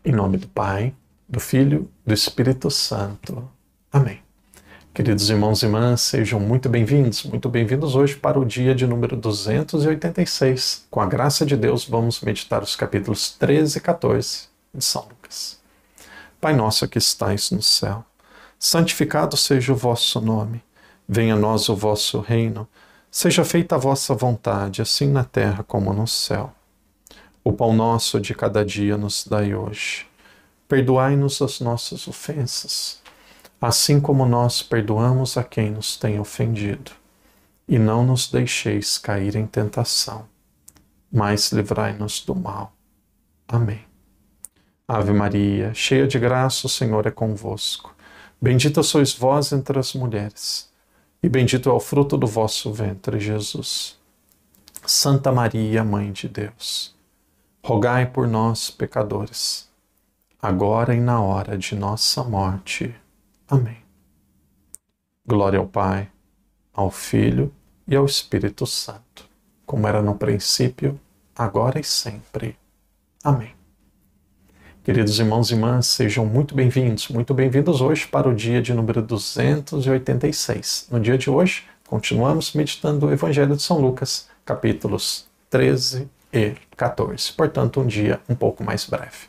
Em nome do Pai, do Filho, do Espírito Santo. Amém. Queridos irmãos e irmãs, sejam muito bem-vindos hoje para o dia de número 286. Com a graça de Deus, vamos meditar os capítulos 13 e 14 de São Lucas. Pai nosso que estais no céu, santificado seja o vosso nome. Venha a nós o vosso reino. Seja feita a vossa vontade, assim na terra como no céu. O pão nosso de cada dia nos dai hoje. Perdoai-nos as nossas ofensas, assim como nós perdoamos a quem nos tem ofendido. E não nos deixeis cair em tentação, mas livrai-nos do mal. Amém. Ave Maria, cheia de graça, o Senhor é convosco. Bendita sois vós entre as mulheres, e bendito é o fruto do vosso ventre, Jesus. Santa Maria, Mãe de Deus, rogai por nós, pecadores, agora e na hora de nossa morte. Amém. Glória ao Pai, ao Filho e ao Espírito Santo, como era no princípio, agora e sempre. Amém. Queridos irmãos e irmãs, sejam muito bem-vindos hoje para o dia de número 286. No dia de hoje, continuamos meditando o Evangelho de São Lucas, capítulos 13 e 14. Portanto, um dia um pouco mais breve.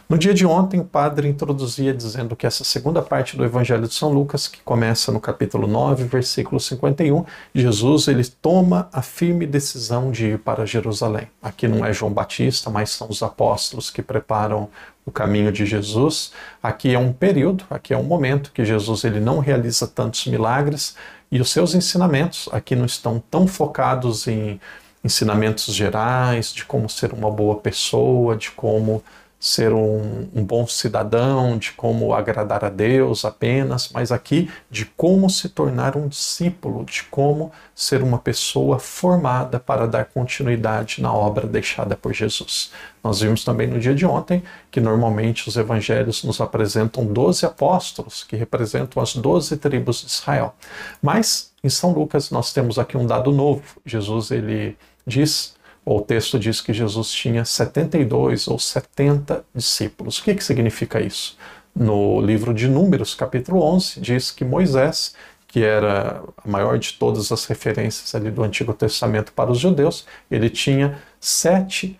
No dia de ontem, o padre introduzia dizendo que essa segunda parte do Evangelho de São Lucas, que começa no capítulo 9, versículo 51, Jesus ele toma a firme decisão de ir para Jerusalém. Aqui não é João Batista, mas são os apóstolos que preparam o caminho de Jesus. Aqui é um período, aqui é um momento que Jesus ele não realiza tantos milagres e os seus ensinamentos aqui não estão tão focados em ensinamentos gerais, de como ser uma boa pessoa, de como ser um bom cidadão, de como agradar a Deus apenas, mas aqui de como se tornar um discípulo, de como ser uma pessoa formada para dar continuidade na obra deixada por Jesus. Nós vimos também no dia de ontem que normalmente os evangelhos nos apresentam 12 apóstolos, que representam as 12 tribos de Israel. Mas em São Lucas nós temos aqui um dado novo. Jesus ele diz, ou o texto diz que Jesus tinha 72 ou 70 discípulos. O que significa isso? No livro de Números, capítulo 11, diz que Moisés, que era a maior de todas as referências ali do Antigo Testamento para os judeus, ele tinha 70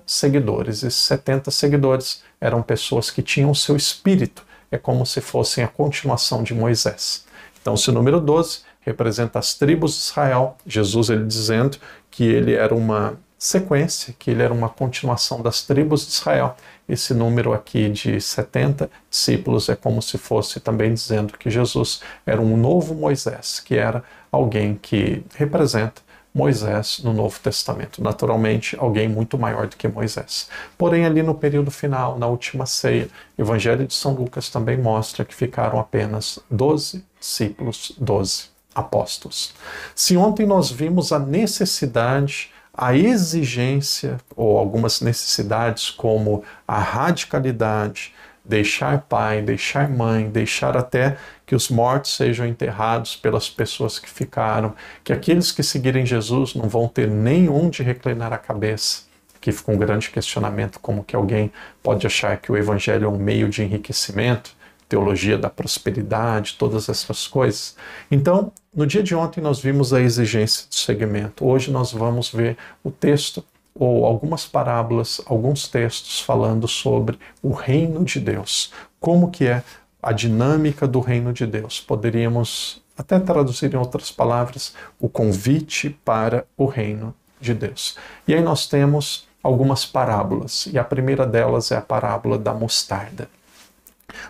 seguidores. Esses 70 seguidores eram pessoas que tinham o seu espírito. É como se fossem a continuação de Moisés. Então, se o número 12 representa as tribos de Israel, Jesus ele dizendo que ele era uma sequência, que ele era uma continuação das tribos de Israel. Esse número aqui de 70 discípulos é como se fosse também dizendo que Jesus era um novo Moisés, que era alguém que representa Moisés no Novo Testamento. Naturalmente, alguém muito maior do que Moisés. Porém, ali no período final, na última ceia, o Evangelho de São Lucas também mostra que ficaram apenas 12 discípulos, 12 apóstolos. Se ontem nós vimos a necessidade, a exigência, ou algumas necessidades como a radicalidade, deixar pai, deixar mãe, deixar até que os mortos sejam enterrados pelas pessoas que ficaram, que aqueles que seguirem Jesus não vão ter nenhum de reclinar a cabeça. Aqui fica um grande questionamento, como que alguém pode achar que o evangelho é um meio de enriquecimento, teologia da prosperidade, todas essas coisas. Então, no dia de ontem nós vimos a exigência de seguimento. Hoje nós vamos ver o texto, ou algumas parábolas, alguns textos falando sobre o reino de Deus. Como que é a dinâmica do reino de Deus. Poderíamos até traduzir em outras palavras, o convite para o reino de Deus. E aí nós temos algumas parábolas, e a primeira delas é a parábola da mostarda.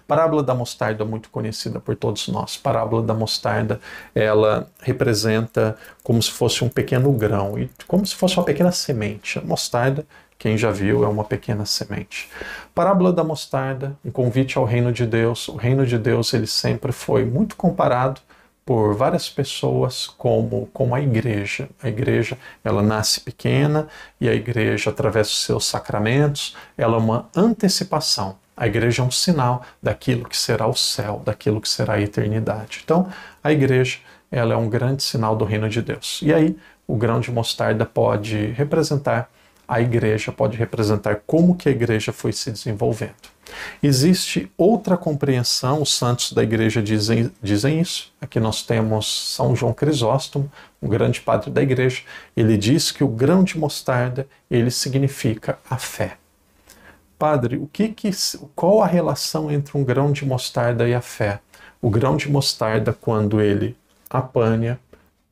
Parábola da mostarda é muito conhecida por todos nós. Parábola da mostarda, ela representa como se fosse um pequeno grão, e como se fosse uma pequena semente. A mostarda, quem já viu, é uma pequena semente. Parábola da mostarda, um convite ao reino de Deus. O reino de Deus ele sempre foi muito comparado por várias pessoas como a igreja. A igreja, ela nasce pequena e a igreja, através dos seus sacramentos, ela é uma antecipação. A igreja é um sinal daquilo que será o céu, daquilo que será a eternidade. Então, a igreja, ela é um grande sinal do reino de Deus. E aí, o grão de mostarda pode representar a igreja, pode representar como que a igreja foi se desenvolvendo. Existe outra compreensão, os santos da igreja dizem isso. Aqui nós temos São João Crisóstomo, um grande padre da igreja. Ele diz que o grão de mostarda, ele significa a fé. Padre, qual a relação entre um grão de mostarda e a fé? O grão de mostarda, quando ele apanha,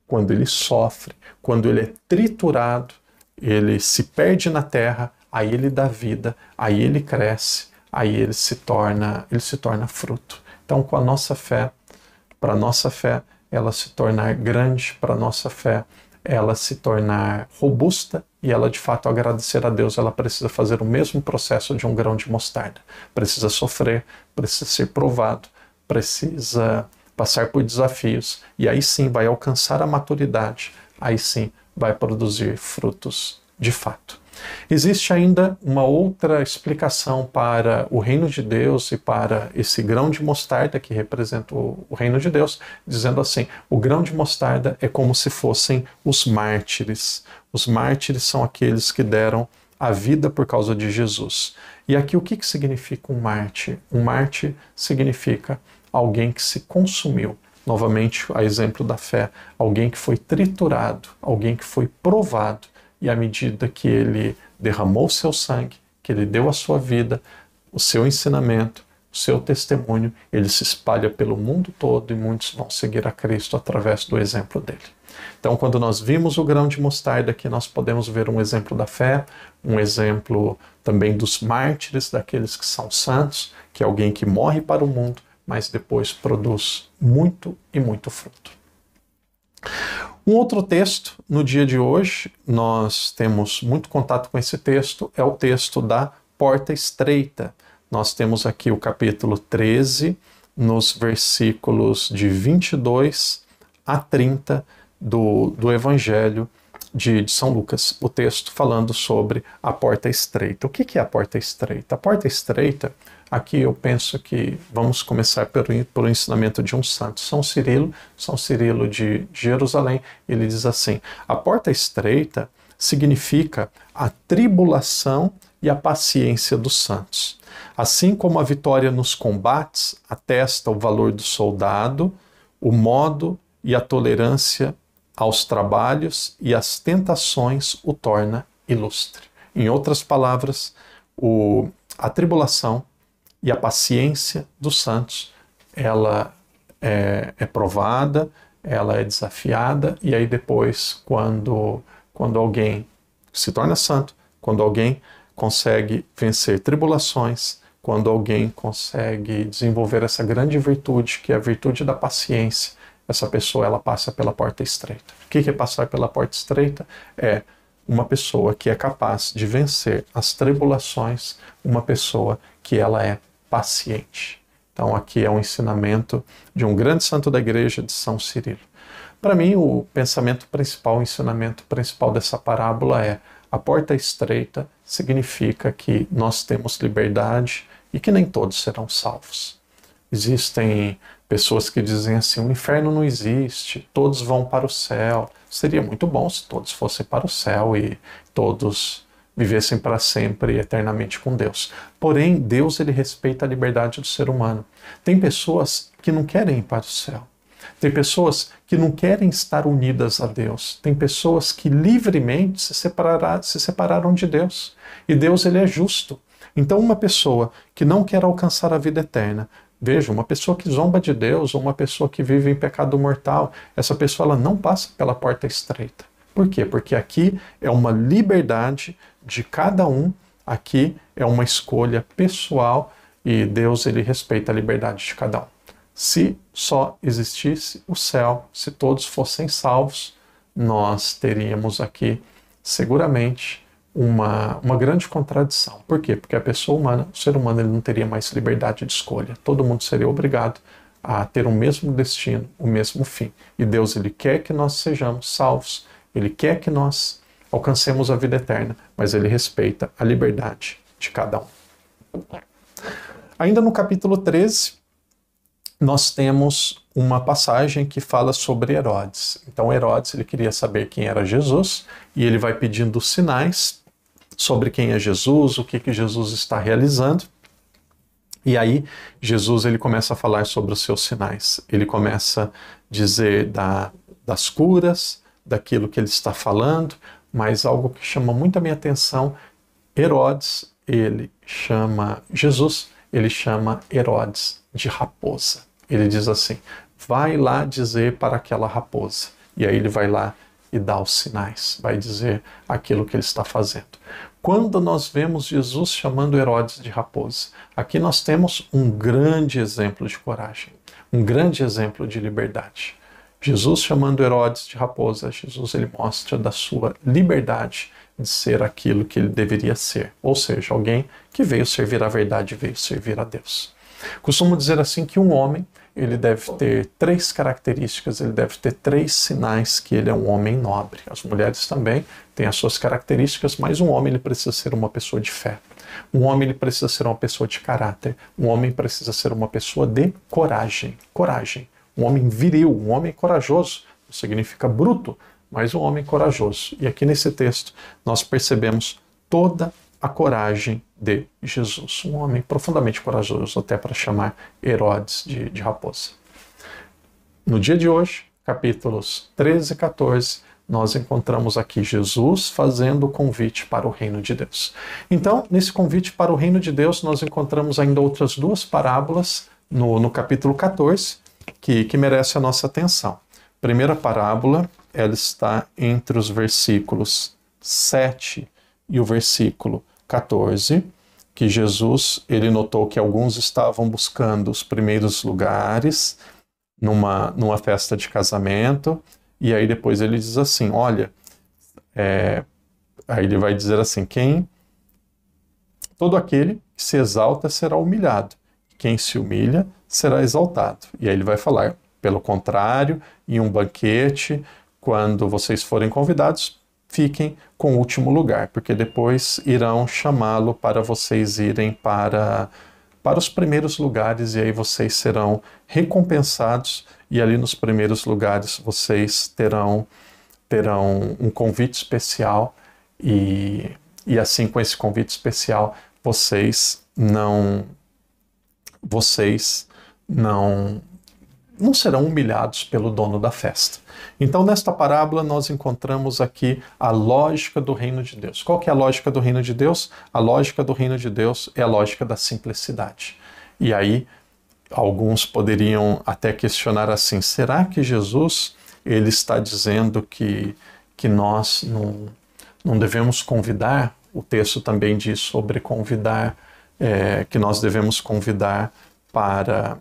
quando ele sofre, quando ele é triturado, ele se perde na terra, aí ele dá vida, aí ele cresce, aí ele se torna fruto. Então, com a nossa fé, para a nossa fé ela se tornar grande, para a nossa fé ela se tornar robusta e ela de fato agradecer a Deus, ela precisa fazer o mesmo processo de um grão de mostarda. Precisa sofrer, precisa ser provado, precisa passar por desafios e aí sim vai alcançar a maturidade, aí sim vai produzir frutos de fato. Existe ainda uma outra explicação para o reino de Deus e para esse grão de mostarda que representa o reino de Deus, dizendo assim, o grão de mostarda é como se fossem os mártires. Os mártires são aqueles que deram a vida por causa de Jesus. E aqui o que significa um mártir? Um mártir significa alguém que se consumiu. Novamente, a exemplo da fé, alguém que foi triturado, alguém que foi provado, e à medida que ele derramou o seu sangue, que ele deu a sua vida, o seu ensinamento, o seu testemunho, ele se espalha pelo mundo todo e muitos vão seguir a Cristo através do exemplo dele. Então, quando nós vimos o grão de mostarda aqui, nós podemos ver um exemplo da fé, um exemplo também dos mártires, daqueles que são santos, que é alguém que morre para o mundo, mas depois produz muito e muito fruto. Um outro texto, no dia de hoje, nós temos muito contato com esse texto, é o texto da porta estreita. Nós temos aqui o capítulo 13, nos versículos de 22 a 30 do Evangelho de São Lucas, o texto falando sobre a porta estreita. O que é a porta estreita? A porta estreita, aqui eu penso que vamos começar pelo ensinamento de um santo, São Cirilo de Jerusalém. Ele diz assim, a porta estreita significa a tribulação e a paciência dos santos. Assim como a vitória nos combates atesta o valor do soldado, o modo e a tolerância aos trabalhos e às tentações o torna ilustre. Em outras palavras, a tribulação e a paciência dos santos, ela é provada, ela é desafiada, e aí depois, quando alguém se torna santo, quando alguém consegue vencer tribulações, quando alguém consegue desenvolver essa grande virtude, que é a virtude da paciência, essa pessoa ela passa pela porta estreita. O que é passar pela porta estreita? É uma pessoa que é capaz de vencer as tribulações, uma pessoa que ela é paciente. Então aqui é um ensinamento de um grande santo da igreja, de São Cirilo. Para mim, o pensamento principal, o ensinamento principal dessa parábola é a porta estreita significa que nós temos liberdade e que nem todos serão salvos. Existem pessoas que dizem assim, o inferno não existe, todos vão para o céu. Seria muito bom se todos fossem para o céu e todos vivessem para sempre e eternamente com Deus. Porém, Deus ele respeita a liberdade do ser humano. Tem pessoas que não querem ir para o céu. Tem pessoas que não querem estar unidas a Deus. Tem pessoas que livremente se separaram de Deus. E Deus ele é justo. Então uma pessoa que não quer alcançar a vida eterna, veja, uma pessoa que zomba de Deus ou uma pessoa que vive em pecado mortal, essa pessoa ela não passa pela porta estreita. Por quê? Porque aqui é uma liberdade de cada um, aqui é uma escolha pessoal e Deus ele respeita a liberdade de cada um. Se só existisse o céu, se todos fossem salvos, nós teríamos aqui seguramente uma grande contradição. Por quê? Porque a pessoa humana, o ser humano, ele não teria mais liberdade de escolha. Todo mundo seria obrigado a ter o mesmo destino, o mesmo fim. E Deus ele quer que nós sejamos salvos, ele quer que nós alcancemos a vida eterna, mas ele respeita a liberdade de cada um. Ainda no capítulo 13, nós temos uma passagem que fala sobre Herodes. Então Herodes ele queria saber quem era Jesus e ele vai pedindo sinais sobre quem é Jesus, o que Jesus está realizando. E aí Jesus ele começa a falar sobre os seus sinais. Ele começa a dizer das curas, daquilo que ele está falando, mas algo que chama muito a minha atenção, Herodes, Jesus chama Herodes de raposa. Ele diz assim, vai lá dizer para aquela raposa. E aí ele vai lá e dá os sinais, vai dizer aquilo que ele está fazendo. Quando nós vemos Jesus chamando Herodes de raposa, aqui nós temos um grande exemplo de coragem, um grande exemplo de liberdade. Jesus chamando Herodes de raposa, Jesus ele mostra da sua liberdade de ser aquilo que ele deveria ser, ou seja, alguém que veio servir a verdade, veio servir a Deus. Costumo dizer assim que um homem, ele deve ter 3 características, ele deve ter 3 sinais que ele é um homem nobre. As mulheres também têm as suas características, mas um homem ele precisa ser uma pessoa de fé. Um homem ele precisa ser uma pessoa de caráter. Um homem precisa ser uma pessoa de coragem. Coragem. Um homem viril, um homem corajoso. Não significa bruto, mas um homem corajoso. E aqui nesse texto nós percebemos toda a coragem de Jesus. Um homem profundamente corajoso, até para chamar Herodes de raposa. No dia de hoje, capítulos 13 e 14, nós encontramos aqui Jesus fazendo o convite para o reino de Deus. Então, nesse convite para o reino de Deus, nós encontramos ainda outras 2 parábolas no capítulo 14, que merece a nossa atenção. A primeira parábola, ela está entre os versículos 7 e o versículo 14, que Jesus, ele notou que alguns estavam buscando os primeiros lugares numa festa de casamento, e aí depois ele diz assim, olha, aí ele vai dizer assim, todo aquele que se exalta será humilhado, quem se humilha será exaltado. E aí ele vai falar, pelo contrário, em um banquete, quando vocês forem convidados, fiquem com o último lugar, porque depois irão chamá-lo para vocês irem para os primeiros lugares, e aí vocês serão recompensados, e ali nos primeiros lugares vocês terão um convite especial, e assim com esse convite especial vocês não serão humilhados pelo dono da festa. Então, nesta parábola, nós encontramos aqui a lógica do reino de Deus. Qual que é a lógica do reino de Deus? A lógica do reino de Deus é a lógica da simplicidade. E aí, alguns poderiam até questionar assim, será que Jesus ele está dizendo que nós não devemos convidar? O texto também diz sobre convidar, que nós devemos convidar para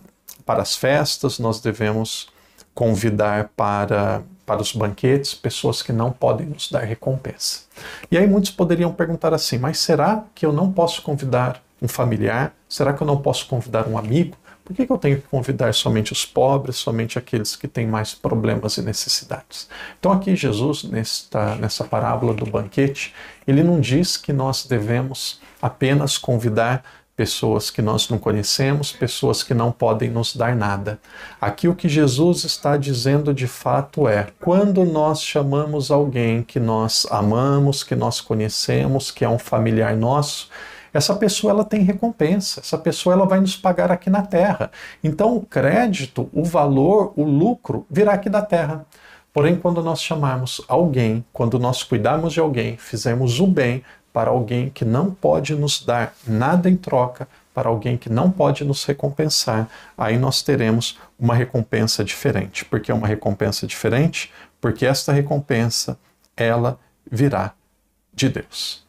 as festas, nós devemos convidar para os banquetes pessoas que não podem nos dar recompensa. E aí muitos poderiam perguntar assim, mas será que eu não posso convidar um familiar? Será que eu não posso convidar um amigo? Por que eu tenho que convidar somente os pobres, somente aqueles que têm mais problemas e necessidades? Então aqui Jesus, nessa parábola do banquete, ele não diz que nós devemos apenas convidar pessoas que nós não conhecemos, pessoas que não podem nos dar nada. Aqui o que Jesus está dizendo de fato é, quando nós chamamos alguém que nós amamos, que nós conhecemos, que é um familiar nosso, essa pessoa ela tem recompensa, essa pessoa ela vai nos pagar aqui na terra. Então o crédito, o valor, o lucro virá aqui da terra. Porém, quando nós chamarmos alguém, quando nós cuidarmos de alguém, fizermos o bem, para alguém que não pode nos dar nada em troca, para alguém que não pode nos recompensar, aí nós teremos uma recompensa diferente. Por que uma recompensa diferente? Porque esta recompensa, ela virá de Deus.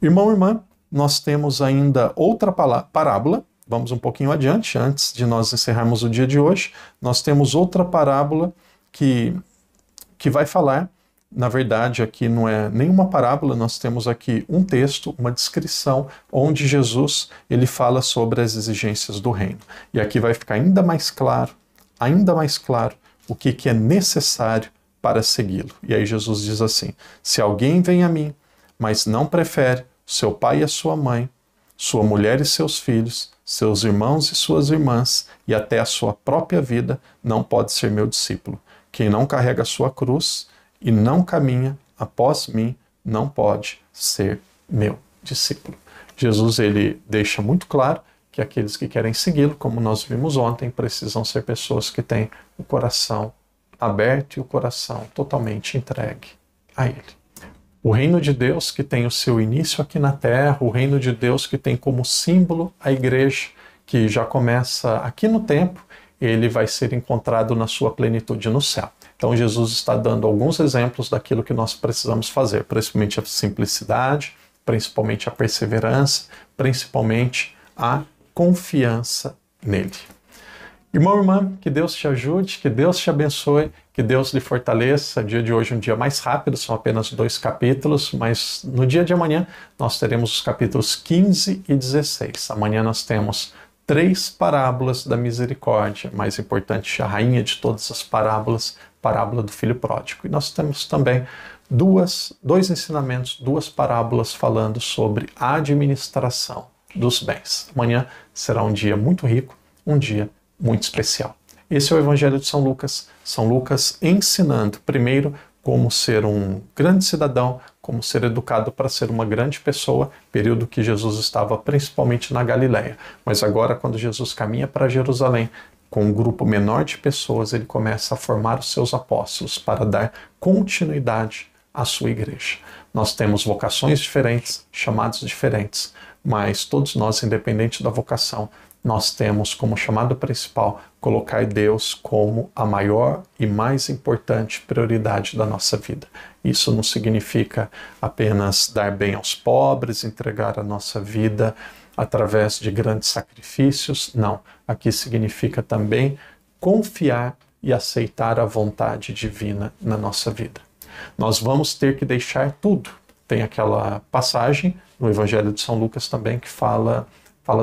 Irmão e irmã, nós temos ainda outra parábola, vamos um pouquinho adiante, antes de nós encerrarmos o dia de hoje, nós temos outra parábola que vai falar. Na verdade, aqui não é nenhuma parábola, nós temos aqui um texto, uma descrição, onde Jesus ele fala sobre as exigências do reino. E aqui vai ficar ainda mais claro o que é necessário para segui-lo. E aí Jesus diz assim, se alguém vem a mim, mas não prefere seu pai e a sua mãe, sua mulher e seus filhos, seus irmãos e suas irmãs, e até a sua própria vida, não pode ser meu discípulo. Quem não carrega a sua cruz e não caminha após mim, não pode ser meu discípulo. Jesus, ele deixa muito claro que aqueles que querem segui-lo, como nós vimos ontem, precisam ser pessoas que têm o coração aberto e o coração totalmente entregue a Ele. O reino de Deus que tem o seu início aqui na terra, o reino de Deus que tem como símbolo a igreja, que já começa aqui no tempo, ele vai ser encontrado na sua plenitude no céu. Então Jesus está dando alguns exemplos daquilo que nós precisamos fazer, principalmente a simplicidade, principalmente a perseverança, principalmente a confiança nele. Irmão, irmã, que Deus te ajude, que Deus te abençoe, que Deus lhe fortaleça. O dia de hoje é um dia mais rápido, são apenas 2 capítulos, mas no dia de amanhã nós teremos os capítulos 15 e 16. Amanhã nós temos 3 parábolas da misericórdia, mais importante, a rainha de todas as parábolas, parábola do filho pródigo. E nós temos também dois ensinamentos, 2 parábolas falando sobre a administração dos bens. Amanhã será um dia muito rico, um dia muito especial. Esse é o Evangelho de São Lucas ensinando, primeiro, como ser um grande cidadão, como ser educado para ser uma grande pessoa, período que Jesus estava principalmente na Galileia. Mas agora, quando Jesus caminha para Jerusalém, com um grupo menor de pessoas, ele começa a formar os seus apóstolos para dar continuidade à sua igreja. Nós temos vocações diferentes, chamados diferentes, mas todos nós, independente da vocação, nós temos como chamado principal colocar Deus como a maior e mais importante prioridade da nossa vida. Isso não significa apenas dar bem aos pobres, entregar a nossa vida através de grandes sacrifícios. Não. Aqui significa também confiar e aceitar a vontade divina na nossa vida. Nós vamos ter que deixar tudo. Tem aquela passagem no Evangelho de São Lucas também que fala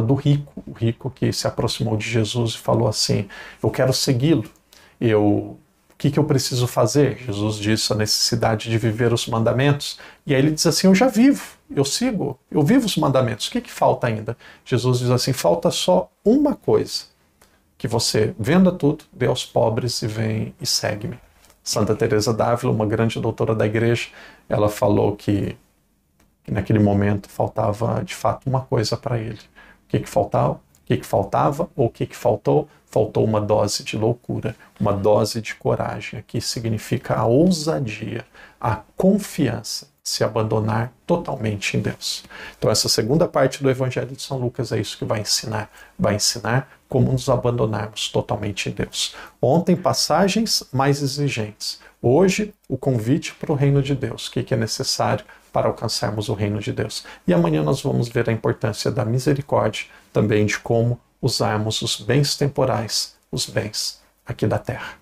do rico, o rico que se aproximou de Jesus e falou assim: eu quero segui-lo, o que eu preciso fazer? Jesus disse a necessidade de viver os mandamentos, e aí ele diz assim: eu já vivo, eu sigo, eu vivo os mandamentos, o que falta ainda? Jesus diz assim: falta só uma coisa, que você venda tudo, dê aos pobres e vem e segue-me. Santa Teresa d'Ávila, uma grande doutora da igreja, ela falou que naquele momento faltava de fato uma coisa para ele. O que faltava? Ou o que faltou? Faltou uma dose de loucura, uma dose de coragem. Aqui significa a ousadia, a confiança, se abandonar totalmente em Deus. Então essa segunda parte do Evangelho de São Lucas é isso que vai ensinar. Vai ensinar como nos abandonarmos totalmente em Deus. Ontem, passagens mais exigentes. Hoje, o convite para o reino de Deus. O que é necessário para alcançarmos o reino de Deus. E amanhã nós vamos ver a importância da misericórdia, também de como usarmos os bens temporais, os bens aqui da terra.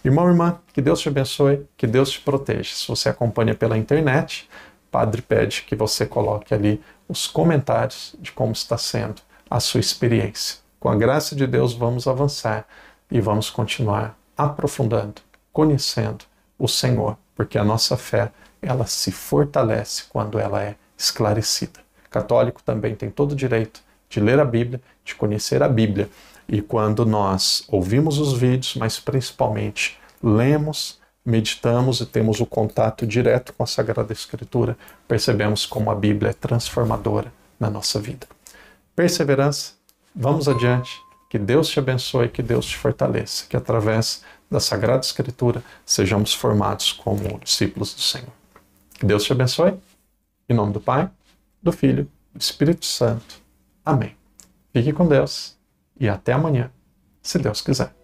Irmão, irmã, que Deus te abençoe, que Deus te proteja. Se você acompanha pela internet, o Padre pede que você coloque ali os comentários de como está sendo a sua experiência. Com a graça de Deus, vamos avançar e vamos continuar aprofundando, conhecendo o Senhor, porque a nossa fé ela se fortalece quando ela é esclarecida. Católico também tem todo o direito de ler a Bíblia, de conhecer a Bíblia. E quando nós ouvimos os vídeos, mas principalmente lemos, meditamos e temos o contato direto com a Sagrada Escritura, percebemos como a Bíblia é transformadora na nossa vida. Perseverança, vamos adiante, que Deus te abençoe, que Deus te fortaleça, que através da Sagrada Escritura sejamos formados como discípulos do Senhor. Que Deus te abençoe. Em nome do Pai, do Filho e do Espírito Santo. Amém. Fique com Deus e até amanhã, se Deus quiser.